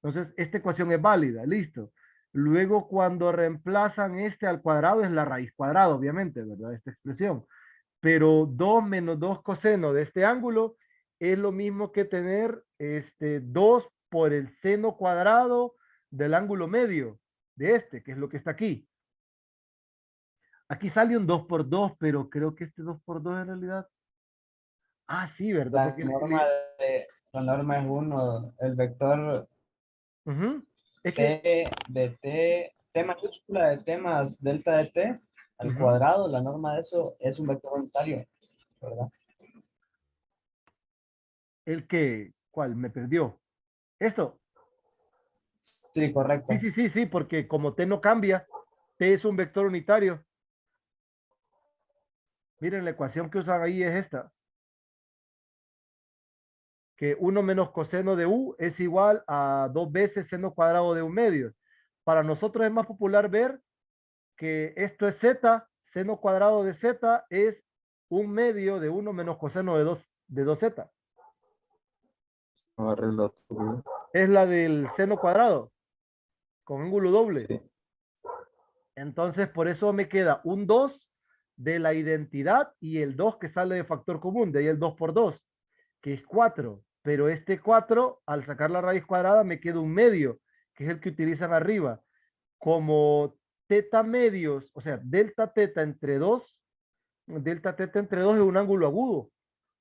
Entonces, esta ecuación es válida, listo. Luego, cuando reemplazan este al cuadrado, es la raíz cuadrada, obviamente, ¿verdad? Esta expresión. Pero 2 menos 2 coseno de este ángulo es lo mismo que tener 2 por el seno cuadrado del ángulo medio de este, que es lo que está aquí. Aquí sale un 2 por 2, pero creo que este 2 por 2 en realidad. Ah, sí, ¿verdad? La Porque norma, la norma es 1. El vector Ujú. Es que T de T mayúscula de T más delta de T al ujú, cuadrado, la norma de eso es un vector unitario, ¿verdad? el que, ¿cuál? Me perdió. Esto. Sí, Sí, correcto. sí, sí, sí, porque como t no cambia, t es un vector unitario. Miren, la ecuación que usan ahí es esta, que 1 menos coseno de u es igual a 2 veces seno cuadrado de un medio. Para nosotros es más popular ver que esto es z, seno cuadrado de z es un medio de 1 menos coseno de 2z. Agarré tuyo. Es la del seno cuadrado, con ángulo doble. Sí. Entonces, por eso me queda un 2 de la identidad y el 2 que sale de factor común, de ahí el 2 por 2, que es 4. Pero este 4, al sacar la raíz cuadrada, me queda un medio, que es el que utilizan arriba. Como teta medios, o sea, delta teta entre 2 es un ángulo agudo.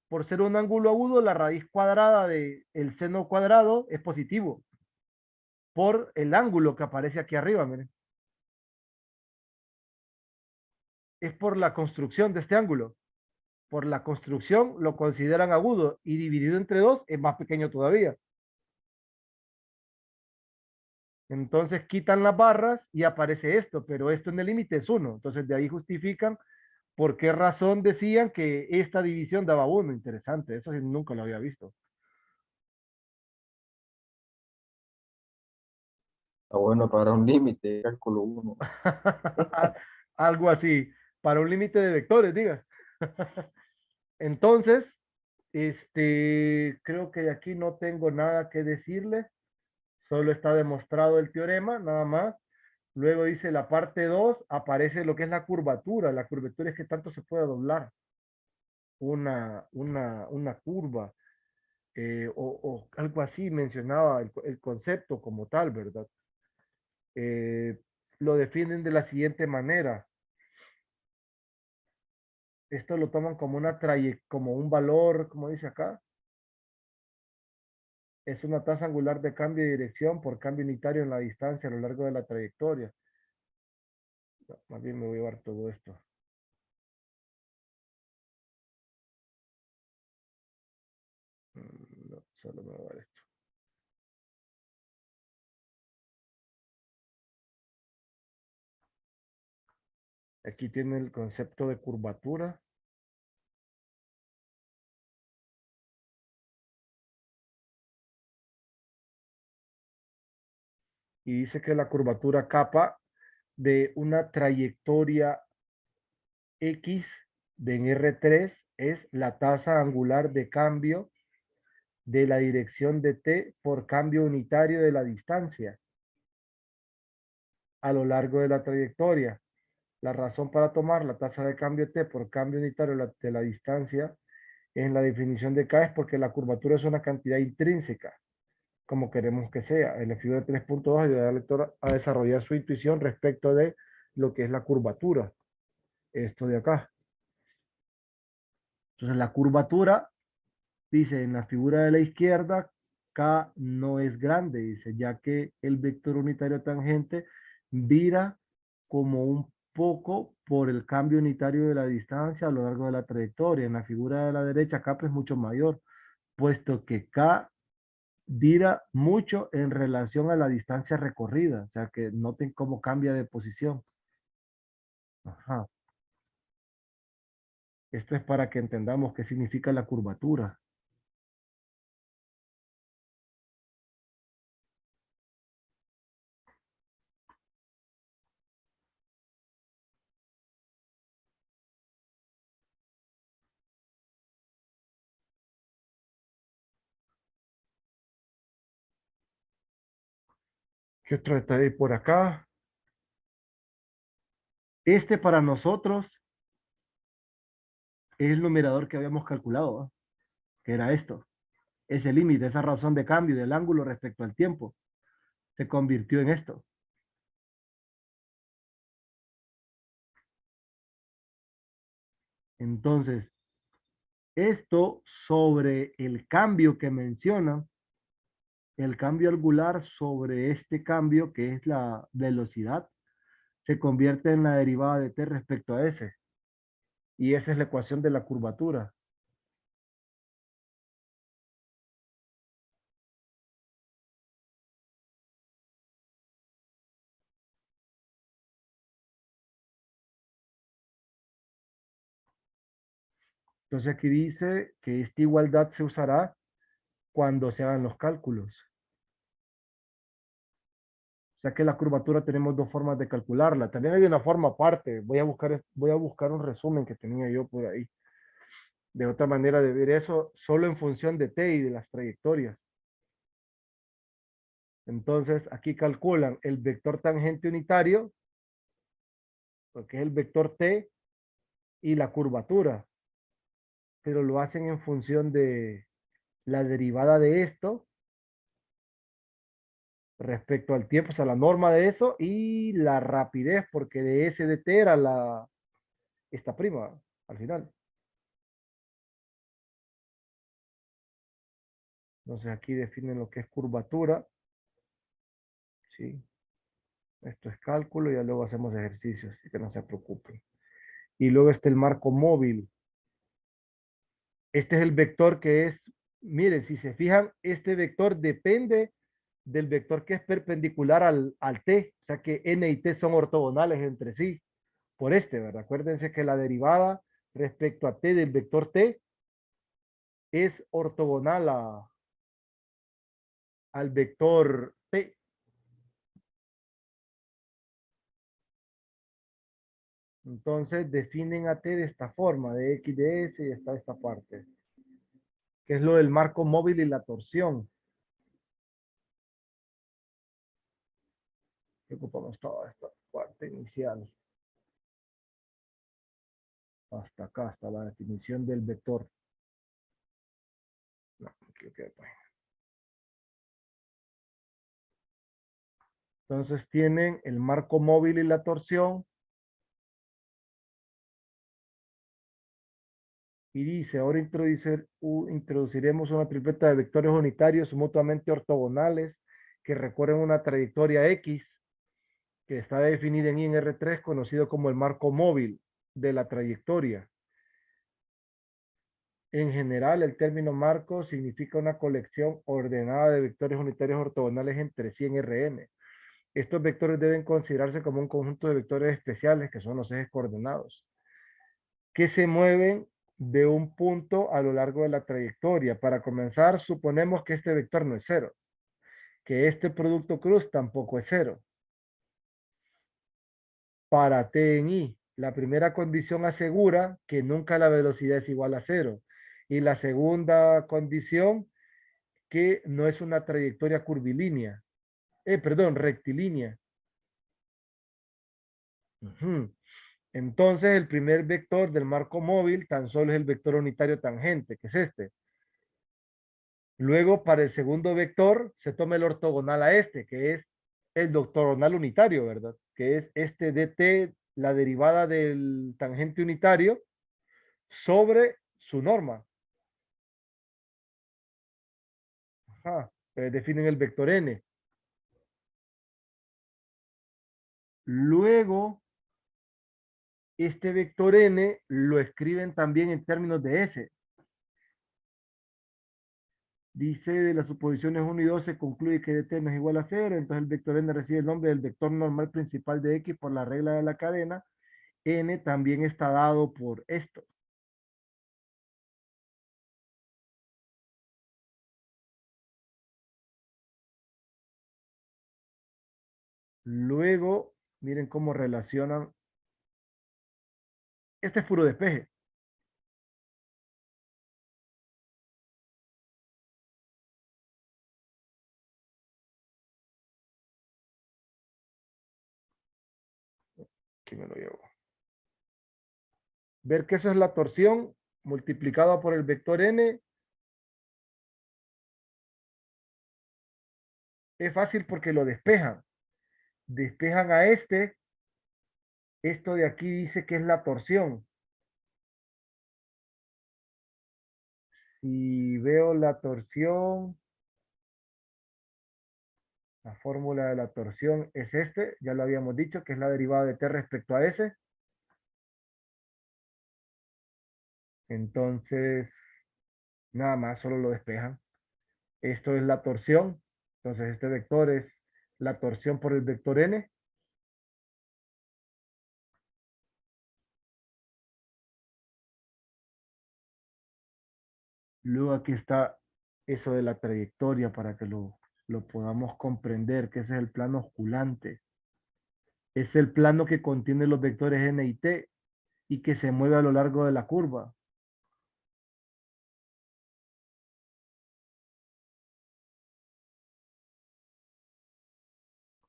Por ser un ángulo agudo, la raíz cuadrada del seno cuadrado es positivo, por el ángulo que aparece aquí arriba, miren. Es por la construcción de este ángulo. Por la construcción lo consideran agudo y dividido entre 2 es más pequeño todavía. Entonces quitan las barras y aparece esto, pero esto en el límite es 1. Entonces de ahí justifican por qué razón decían que esta división daba 1. Interesante, eso sí nunca lo había visto. Está bueno para un límite, cálculo 1. Algo así, para un límite de vectores, diga. Entonces, creo que de aquí no tengo nada que decirle. Solo está demostrado el teorema, nada más. Luego dice la parte 2, aparece lo que es la curvatura. La curvatura es que tanto se puede doblar una curva, o algo así mencionaba el concepto como tal, ¿verdad? Eh, lo definen de la siguiente manera. Esto lo toman como como un valor, como dice acá, es una tasa angular de cambio de dirección por cambio unitario en la distancia a lo largo de la trayectoria. No, más bien me voy a llevar todo esto. No, solo me voy a dar esto. Aquí tiene el concepto de curvatura. Y dice que la curvatura capa de una trayectoria X de en R3 es la tasa angular de cambio de la dirección de T por cambio unitario de la distancia a lo largo de la trayectoria. La razón para tomar la tasa de cambio T por cambio unitario de la distancia en la definición de K es porque la curvatura es una cantidad intrínseca, como queremos que sea. En la figura 3.2 ayuda al lector a desarrollar su intuición respecto de lo que es la curvatura. Esto de acá. Entonces la curvatura, dice en la figura de la izquierda, K no es grande, dice, ya que el vector unitario tangente vira como un poco por el cambio unitario de la distancia a lo largo de la trayectoria. En la figura de la derecha, K es mucho mayor, puesto que K vira mucho en relación a la distancia recorrida, o sea que noten cómo cambia de posición. Ajá. Esto es para que entendamos qué significa la curvatura. ¿Qué otro detalle por acá? Este para nosotros es el numerador que habíamos calculado, ¿va? Que era esto. Ese límite, esa razón de cambio del ángulo respecto al tiempo, se convirtió en esto. Entonces, esto sobre el cambio que mencionan, el cambio angular sobre este cambio que es la velocidad, se convierte en la derivada de t respecto a s. Y esa es la ecuación de la curvatura. Entonces aquí dice que esta igualdad se usará cuando se hagan los cálculos. O sea que la curvatura tenemos dos formas de calcularla. También hay una forma aparte. Voy a buscar un resumen que tenía yo por ahí. De otra manera de ver eso solo en función de t y de las trayectorias. Entonces aquí calculan el vector tangente unitario, porque es el vector t, y la curvatura. Pero lo hacen en función de la derivada de esto respecto al tiempo, o sea, la norma de eso y la rapidez, porque de S de T era esta prima al final. Entonces aquí definen lo que es curvatura. Sí. Esto es cálculo y ya luego hacemos ejercicios, así que no se preocupen. Y luego está el marco móvil. Este es el vector que es, miren, si se fijan, este vector depende del vector que es perpendicular al t, o sea que n y t son ortogonales entre sí, por este, ¿verdad? Acuérdense que la derivada respecto a t del vector t es ortogonal al vector t. Entonces definen a t de esta forma, de x de s y está esta parte, que es lo del marco móvil y la torsión. ¿Qué ocupamos toda esta parte inicial? Hasta acá, hasta la definición del vector. No, creo que pues. Entonces tienen el marco móvil y la torsión. Y dice, ahora introduciremos una tripleta de vectores unitarios mutuamente ortogonales que recorren una trayectoria X que está definida en I en R3, conocido como el marco móvil de la trayectoria. En general, el término marco significa una colección ordenada de vectores unitarios ortogonales entre sí en Rn. Estos vectores deben considerarse como un conjunto de vectores especiales, que son los ejes coordenados, que se mueven de un punto a lo largo de la trayectoria. Para comenzar, suponemos que este vector no es cero, que este producto cruz tampoco es cero. Para t en i, la primera condición asegura que nunca la velocidad es igual a cero. Y la segunda condición, que no es una trayectoria curvilínea. Perdón, rectilínea. Entonces, el primer vector del marco móvil tan solo es el vector unitario tangente, que es este. Luego, para el segundo vector, se toma el ortogonal a este, que es el ortogonal unitario, ¿verdad? Que es este dt, la derivada del tangente unitario, sobre su norma. Ajá, definen el vector n. Luego, este vector n lo escriben también en términos de s. Dice, de las suposiciones 1 y 2 se concluye que dt no es igual a 0, entonces el vector n recibe el nombre del vector normal principal de x por la regla de la cadena. N también está dado por esto. Luego, miren cómo relacionan. Este es puro despeje. Aquí me lo llevo. Ver que eso es la torsión multiplicada por el vector n. Es fácil porque lo despejan. Despejan a este. Esto de aquí dice que es la torsión. Si veo la torsión, la fórmula de la torsión es este, ya lo habíamos dicho, que es la derivada de t respecto a s. Entonces, nada más, solo lo despejan. Esto es la torsión. Entonces, este vector es la torsión por el vector n. Luego aquí está eso de la trayectoria para que lo podamos comprender, que ese es el plano osculante. Es el plano que contiene los vectores n y t y que se mueve a lo largo de la curva.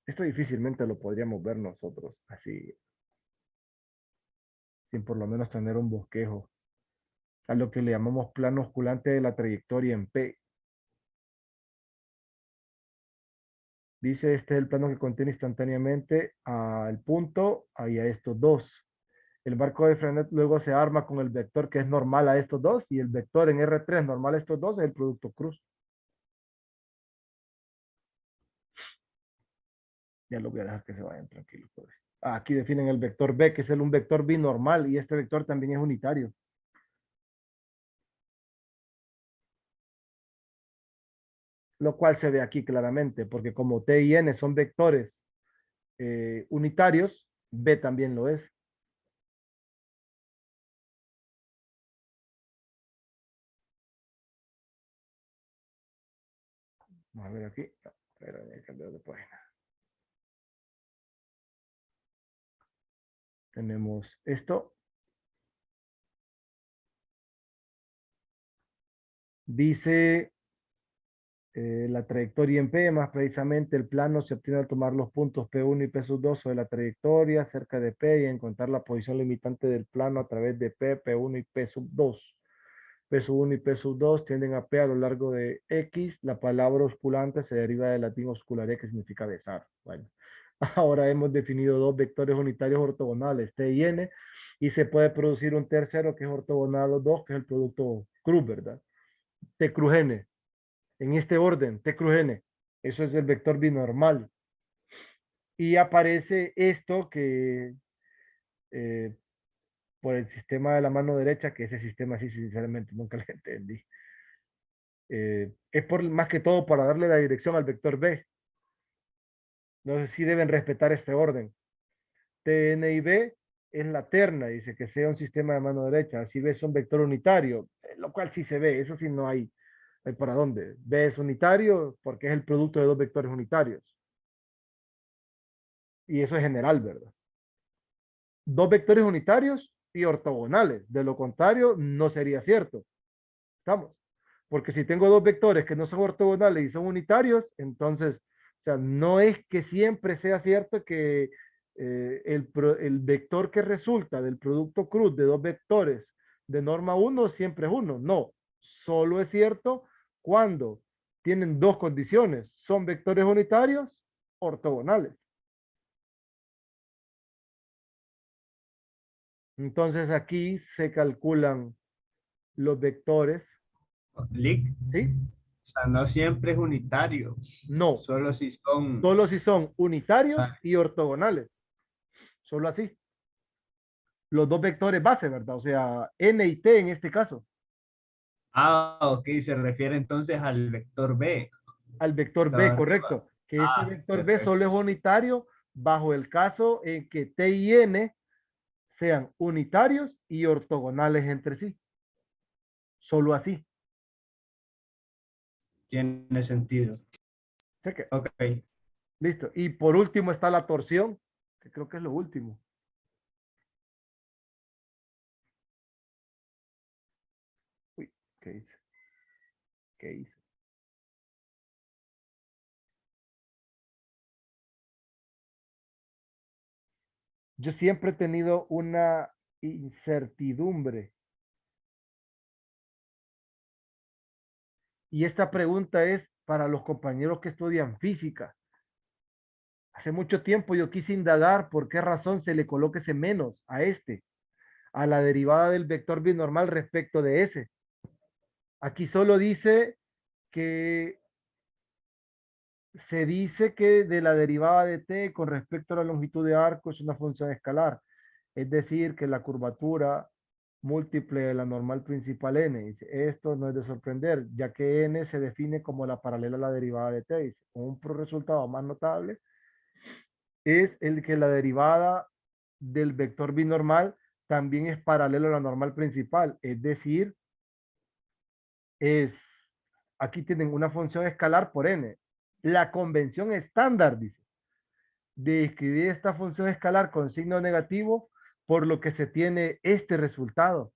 Esto difícilmente lo podríamos ver nosotros así, sin por lo menos tener un bosquejo, a lo que le llamamos plano osculante de la trayectoria en P. Dice, este es el plano que contiene instantáneamente al punto y a estos dos. El marco de Frenet luego se arma con el vector que es normal a estos dos y el vector en R3 normal a estos dos es el producto cruz. Ya lo voy a dejar que se vayan tranquilos. Pues. Aquí definen el vector B, que es un vector binormal y este vector también es unitario. Lo cual se ve aquí claramente, porque como T y N son vectores unitarios, B también lo es. Vamos a ver aquí. No, pero he cambiado de página. Tenemos esto. Dice la trayectoria en P, más precisamente el plano se obtiene al tomar los puntos P1 y P2 sobre la trayectoria cerca de P y encontrar la posición limitante del plano a través de P, P1 y P2. P1 y P2 tienden a P a lo largo de X. La palabra osculante se deriva del latín osculare, que significa besar. Bueno, ahora hemos definido dos vectores unitarios ortogonales, T y N, y se puede producir un tercero que es ortogonal a los dos, que es el producto cruz, ¿verdad? T cruz N. En este orden, T cruz N. Eso es el vector binormal. Y aparece esto que por el sistema de la mano derecha, que ese sistema sí, sinceramente, nunca lo entendí. Es por, más que todo para darle la dirección al vector B. No sé si deben respetar este orden. T, N y B es la terna, dice que sea un sistema de mano derecha. Así B es un vector unitario, lo cual sí se ve, eso sí no hay para dónde. B es unitario porque es el producto de dos vectores unitarios. Y eso es general, ¿verdad? Dos vectores unitarios y ortogonales. De lo contrario, no sería cierto. ¿Estamos? Porque si tengo dos vectores que no son ortogonales y son unitarios, entonces, o sea, no es que siempre sea cierto que el vector que resulta del producto cruz de dos vectores de norma 1 siempre es 1. No, solo es cierto cuando tienen dos condiciones. Son vectores unitarios ortogonales. Entonces aquí se calculan los vectores. Lick, ¿Sí? o sea, no siempre es unitario, No, solo si son... solo si son unitarios y ortogonales. Solo así. Los dos vectores base, ¿verdad? O sea, n y t en este caso. Ah, ok, se refiere entonces al vector B. Al vector B, Estaba arriba. correcto. Que este vector B Perfecto. solo es unitario bajo el caso en que t y n sean unitarios y ortogonales entre sí. Solo así. Tiene sentido. Sé que- Ok. Listo. Y por último está la torsión, que creo que es lo último. Uy, ¿qué hice? ¿Qué hice? Yo siempre he tenido una incertidumbre. Y esta pregunta es para los compañeros que estudian física. Hace mucho tiempo yo quise indagar por qué razón se le coloca ese menos a la derivada del vector binormal respecto de ese. Aquí solo dice que se dice que de la derivada de t con respecto a la longitud de arco es una función escalar. Es decir, que la curvatura múltiple de la normal principal n. Dice, esto no es de sorprender, ya que n se define como la paralela a la derivada de t. Dice, un resultado más notable es el que la derivada del vector binormal también es paralelo a la normal principal. Es decir, aquí tienen una función escalar por n. La convención estándar, dice, de escribir esta función escalar con signo negativo, por lo que se tiene este resultado.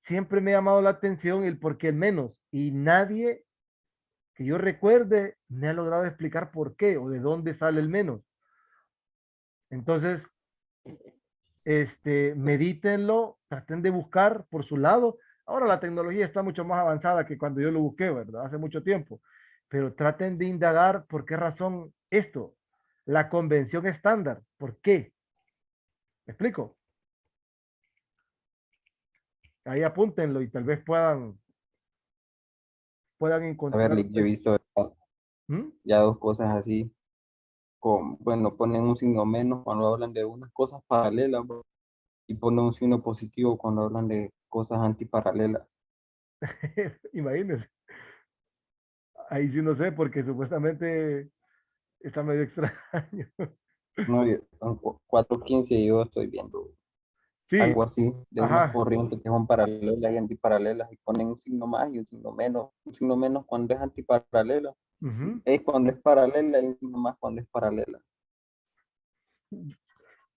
Siempre me ha llamado la atención el por qué el menos, y nadie que yo recuerde me ha logrado explicar por qué o de dónde sale el menos. Entonces, medítenlo, traten de buscar por su lado. Ahora la tecnología está mucho más avanzada que cuando yo lo busqué, ¿verdad? Hace mucho tiempo. Pero traten de indagar por qué razón esto, la convención estándar, ¿por qué? ¿Me explico? Ahí apúntenlo y tal vez puedan A ver, encontrar. Lick, yo he visto ¿Mm? ya dos cosas así. Bueno, ponen un signo menos cuando hablan de unas cosas paralelas, bro, y ponen un signo positivo cuando hablan de cosas antiparalelas. Imagínense. Ahí sí no sé, porque supuestamente está medio extraño. No, en 4.15 yo estoy viendo Sí, algo así, de unas ajá. corrientes que son paralelas y antiparalelas, y ponen un signo más y un signo menos. Un signo menos cuando es antiparalela, Ujú. es cuando es paralela, y un signo más cuando es paralela.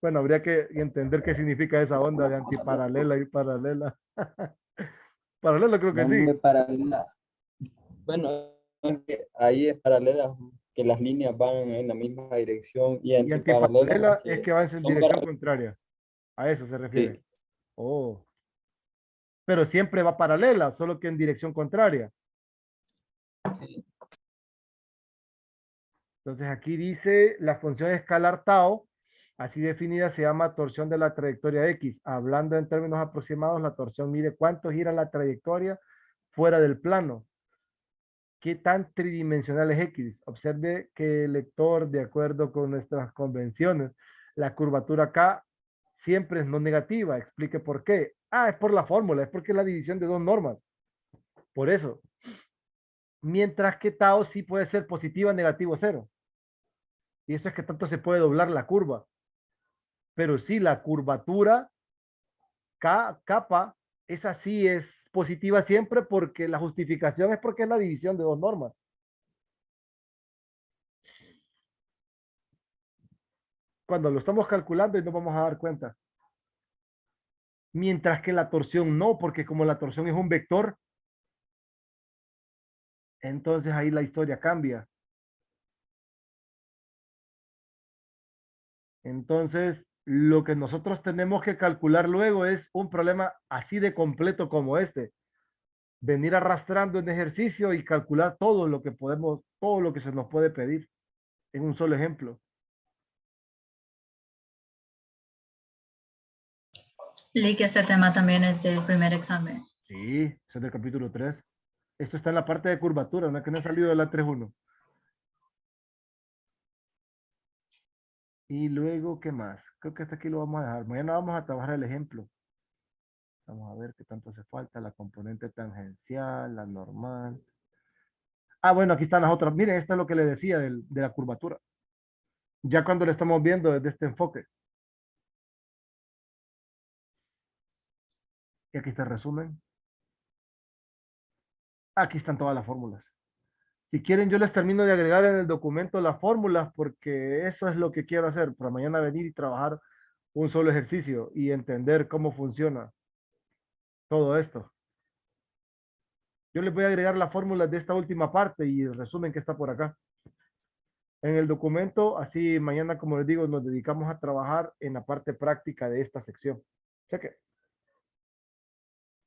Bueno, habría que entender qué significa esa onda de antiparalela y paralela. Paralela creo que No me sí. paralela. Bueno, es que ahí es paralela, que las líneas van en la misma dirección, y Y antiparalela antiparalela es que que va en son dirección paralelas. contraria. A eso se refiere. Sí, Oh. Pero siempre va paralela, solo que en dirección contraria. Entonces aquí dice la función escalar tau, así definida, se llama torsión de la trayectoria X. Hablando en términos aproximados, la torsión mide cuánto gira la trayectoria fuera del plano. ¿Qué tan tridimensional es X? Observe que el lector, de acuerdo con nuestras convenciones, la curvatura K siempre es no negativa. Explique por qué. Ah, es por la fórmula, es porque es la división de dos normas. Por eso. Mientras que tau sí puede ser positiva, negativo, cero. Y eso es que tanto se puede doblar la curva. Pero sí, la curvatura K, capa, esa sí es positiva siempre porque la justificación es porque es la división de dos normas. Cuando lo estamos calculando y nos vamos a dar cuenta. Mientras que la torsión no, porque como la torsión es un vector, entonces ahí la historia cambia. Entonces, lo que nosotros tenemos que calcular luego es un problema así de completo como este. Venir arrastrando en ejercicio y calcular todo lo que podemos, todo lo que se nos puede pedir en un solo ejemplo. Leí que este tema también es del primer examen. Sí, eso es del capítulo 3. Esto está en la parte de curvatura, no es que no ha salido de la 3.1. Y luego, ¿qué más? Creo que hasta aquí lo vamos a dejar. Mañana vamos a trabajar el ejemplo. Vamos a ver qué tanto hace falta. La componente tangencial, la normal. Ah, bueno, aquí están las otras. Miren, esto es lo que le decía de la curvatura. Ya cuando lo estamos viendo desde este enfoque. Y aquí está el resumen. Aquí están todas las fórmulas. Si quieren, yo les termino de agregar en el documento las fórmulas porque eso es lo que quiero hacer. Para mañana venir y trabajar un solo ejercicio y entender cómo funciona todo esto. Yo les voy a agregar las fórmulas de esta última parte y el resumen que está por acá. En el documento, así mañana, como les digo, nos dedicamos a trabajar en la parte práctica de esta sección. Cheque.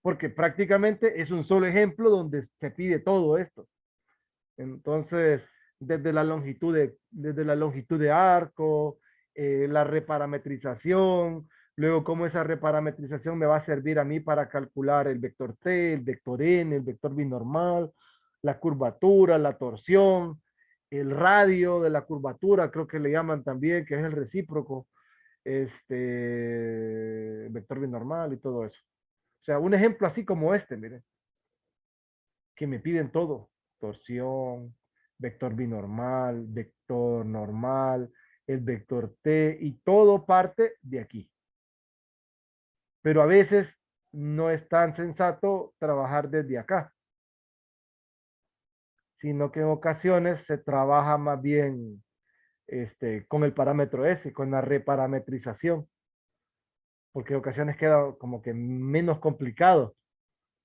Porque prácticamente es un solo ejemplo donde se pide todo esto. Entonces, desde la longitud de arco, la reparametrización, Luego, cómo esa reparametrización me va a servir a mí para calcular el vector t, el vector n, el vector binormal, la curvatura, la torsión, el radio de la curvatura, creo que le llaman también, que es el recíproco, vector binormal y todo eso. O sea, un ejemplo así como este, miren, que me piden todo, torsión, vector binormal, vector normal, el vector t, y todo parte de aquí. Pero a veces no es tan sensato trabajar desde acá, sino que en ocasiones se trabaja más bien con el parámetro S, con la reparametrización, porque en ocasiones queda como que menos complicado.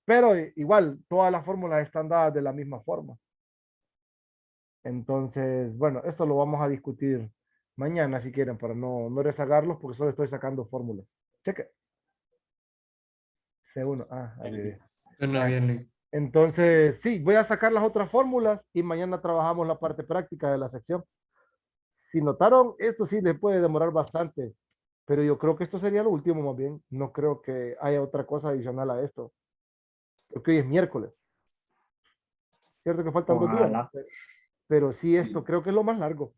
Pero igual, todas las fórmulas están dadas de la misma forma. Entonces, bueno, esto lo vamos a discutir mañana si quieren, para no rezagarlos, porque solo estoy sacando fórmulas. Cheque. C1. Ahí viene. Suena bien, Lick. Entonces, sí, voy a sacar las otras fórmulas y mañana trabajamos la parte práctica de la sección. Si notaron, esto sí les puede demorar bastante, pero yo creo que esto sería lo último más bien. No creo que haya otra cosa adicional a esto. Porque hoy es miércoles. Cierto que faltan 2 días, Ojalá. pero sí esto creo que es lo más largo.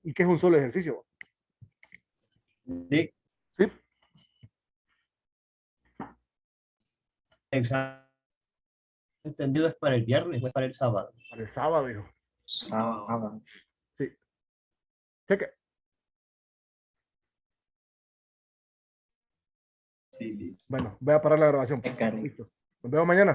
Y que es un solo ejercicio. Sí, Sí, examen entendido es para el viernes o es para el sábado. para el sábado, hijo. Sábado. Sí. Cheque. Sí, Bueno, voy a parar la grabación. Cheque. Listo. Nos vemos mañana.